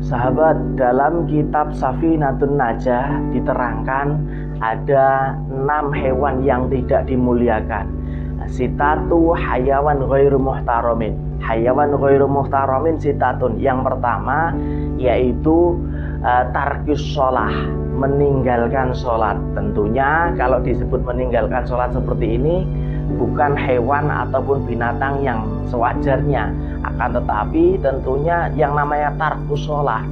Sahabat, dalam kitab Safinatun Najah diterangkan ada 6 hewan yang tidak dimuliakan. Sitatu hayawan ghairu muhtaramin. Hayawan ghairu muhtaramin sitatun. Yang pertama yaitu tarkus sholah, meninggalkan sholat. Tentunya kalau disebut meninggalkan sholat seperti ini bukan hewan ataupun binatang yang sewajarnya, akan tetapi tentunya yang namanya tarkus sholah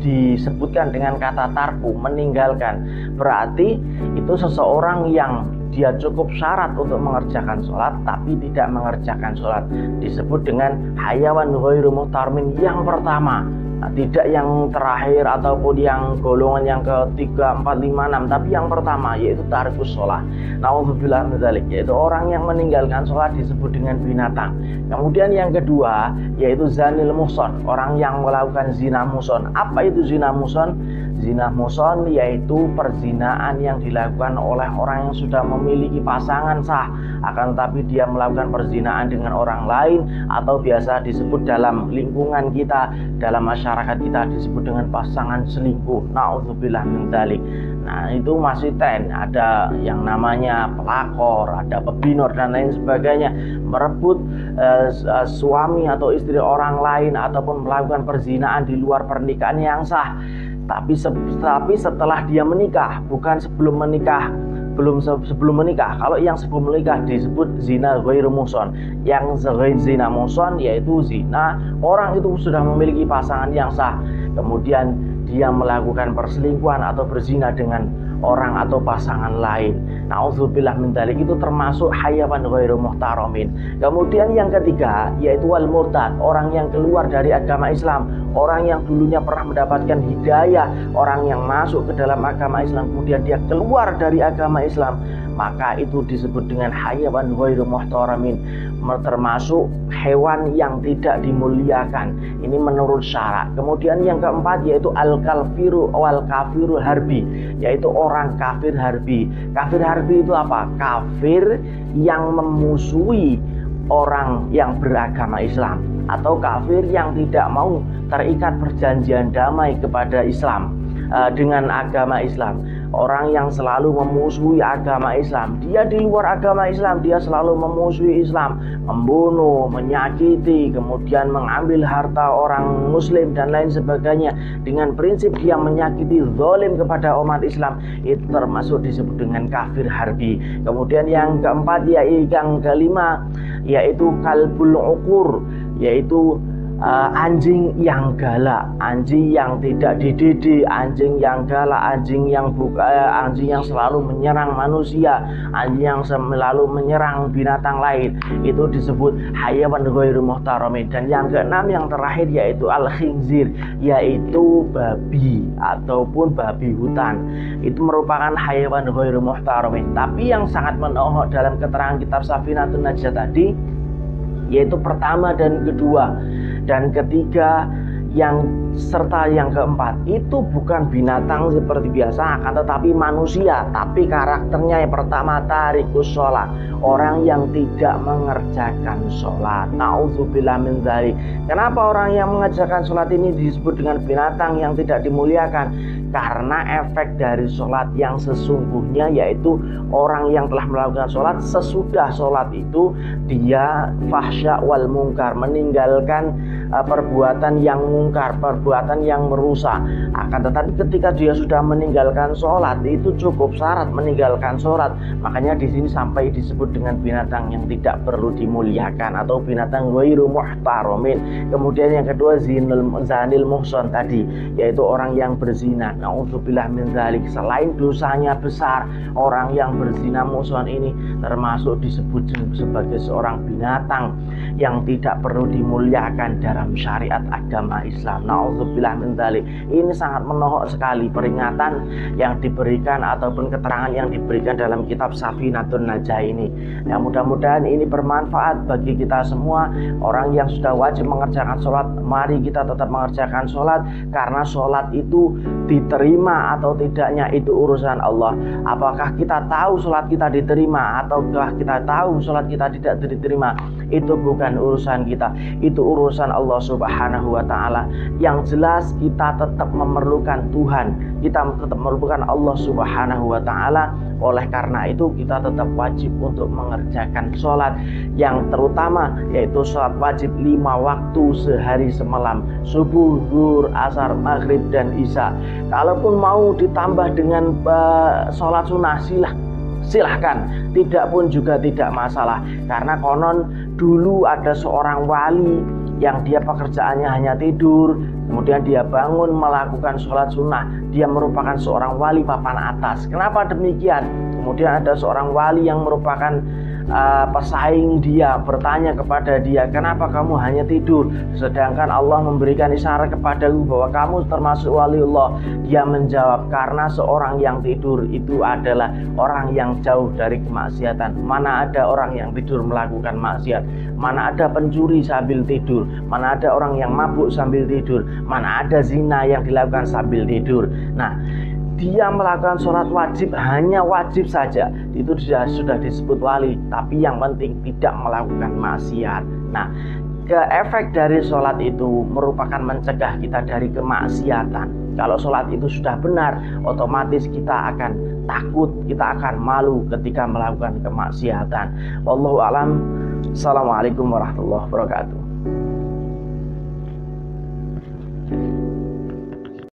disebutkan dengan kata tarku, meninggalkan. Berarti itu seseorang yang dia cukup syarat untuk mengerjakan sholat tapi tidak mengerjakan sholat, disebut dengan hayawan ghairu muhtaramin yang pertama. Tidak yang terakhir ataupun yang golongan yang ketiga, 4, 5, 6, tapi yang pertama yaitu tarkus sholah. Nauzubillah min dzalik, yaitu orang yang meninggalkan sholat disebut dengan binatang. Kemudian yang kedua yaitu zanil muhson, orang yang melakukan zina muhson. Apa itu zina muhson? Zina muhson yaitu perzinaan yang dilakukan oleh orang yang sudah memiliki pasangan sah, akan tetapi dia melakukan perzinaan dengan orang lain, atau biasa disebut dalam lingkungan kita, dalam masyarakat kita disebut dengan pasangan selingkuh. Nauzubillah min dzalik. Nah, itu masih ada yang namanya pelakor, ada pebinor dan lain sebagainya, merebut suami atau istri orang lain ataupun melakukan perzinaan di luar pernikahan yang sah. Tapi setelah dia menikah, bukan sebelum menikah. Sebelum menikah. Kalau yang sebelum menikah disebut zina ghairu muhson. Yang zina muhson yaitu zina orang itu sudah memiliki pasangan yang sah, kemudian dia melakukan perselingkuhan atau berzina dengan orang atau pasangan lain. Nauzubillah min dzalik, itu termasuk hayawan ghairu muhtaramin. Kemudian yang ketiga yaitu wal murtad, orang yang keluar dari agama Islam, orang yang dulunya pernah mendapatkan hidayah, orang yang masuk ke dalam agama Islam kemudian dia keluar dari agama Islam, maka itu disebut dengan hayawan ghairu muhtaramin, termasuk hewan yang tidak dimuliakan. Ini menurut syarak. Kemudian yang keempat yaitu al-kafiru wal kafirul harbi, yaitu orang kafir harbi. Kafir harbi itu apa? Kafir yang memusuhi orang yang beragama Islam, atau kafir yang tidak mau terikat perjanjian damai kepada Islam, dengan agama Islam. Orang yang selalu memusuhi agama Islam, dia di luar agama Islam, dia selalu memusuhi Islam, membunuh, menyakiti, kemudian mengambil harta orang muslim dan lain sebagainya dengan prinsip dia menyakiti, zalim kepada umat Islam, itu termasuk disebut dengan kafir harbi. Kemudian yang keempat yang kelima yaitu kalbul uqur, yaitu anjing yang galak, anjing yang tidak dididik, anjing yang galak, anjing yang selalu menyerang manusia, anjing yang selalu menyerang binatang lain, itu disebut hayawan ghairu muhtaramin. Dan yang keenam yang terakhir yaitu al-khinzir, yaitu babi ataupun babi hutan. Itu merupakan hayawan ghairu muhtaramin. Tapi yang sangat menohok dalam keterangan kitab Safinatun Najah tadi yaitu pertama dan kedua dan ketiga serta yang keempat itu bukan binatang seperti biasa, akan tetapi manusia. Tapi karakternya yang pertama tarikus sholat, orang yang tidak mengerjakan sholat. Nauzubillah min dzalik. Kenapa orang yang mengerjakan sholat ini disebut dengan binatang yang tidak dimuliakan? Karena efek dari sholat yang sesungguhnya yaitu orang yang telah melakukan sholat, sesudah sholat itu dia fahsya wal mungkar, meninggalkan perbuatan yang mungkar, perbuatan yang merusak. Akan tetapi ketika dia sudah meninggalkan sholat, itu cukup syarat meninggalkan sholat. Makanya di sini sampai disebut dengan binatang yang tidak perlu dimuliakan atau binatang ghairu muhtaramin. Kemudian yang kedua zanil muhson tadi, yaitu orang yang berzina. Nauzubillah min dzalik. Selain dosanya besar, orang yang berzina muhson ini termasuk disebut sebagai seorang binatang yang tidak perlu dimuliakan dalam syariat agama Islam. Nauzubillah min dzalik. Ini sangat menohok sekali peringatan yang diberikan ataupun keterangan yang diberikan dalam kitab Safinatun Najah ini. Ya, mudah-mudahan ini bermanfaat bagi kita semua. Orang yang sudah wajib mengerjakan sholat, mari kita tetap mengerjakan sholat, karena sholat itu diterima atau tidaknya itu urusan Allah. Apakah kita tahu sholat kita diterima ataukah kita tahu sholat kita tidak diterima, itu bukan bukan urusan kita, itu urusan Allah Subhanahu wa Ta'ala. Yang jelas kita tetap memerlukan Tuhan, kita tetap memerlukan Allah Subhanahu wa Ta'ala. Oleh karena itu kita tetap wajib untuk mengerjakan sholat yang terutama, yaitu sholat wajib 5 waktu sehari semalam, subuh, zuhur, asar, maghrib, dan isya. Kalaupun mau ditambah dengan sholat sunnah, silahkan, tidak pun juga tidak masalah. Karena konon dulu ada seorang wali yang dia pekerjaannya hanya tidur, kemudian dia bangun melakukan sholat sunnah. Dia merupakan seorang wali papan atas. Kenapa demikian? Kemudian ada seorang wali yang merupakan pesaing dia bertanya kepada dia, kenapa kamu hanya tidur sedangkan Allah memberikan isyarat kepadaku bahwa kamu termasuk waliullah? Dia menjawab, karena seorang yang tidur itu adalah orang yang jauh dari kemaksiatan. Mana ada orang yang tidur melakukan maksiat, mana ada pencuri sambil tidur, mana ada orang yang mabuk sambil tidur, mana ada zina yang dilakukan sambil tidur. Nah, dia melakukan sholat wajib, hanya wajib saja, itu sudah disebut wali. Tapi yang penting tidak melakukan maksiat. Nah, efek dari sholat itu merupakan mencegah kita dari kemaksiatan. Kalau sholat itu sudah benar, otomatis kita akan takut, kita akan malu ketika melakukan kemaksiatan. Wallahu a'lam. Assalamualaikum warahmatullahi wabarakatuh.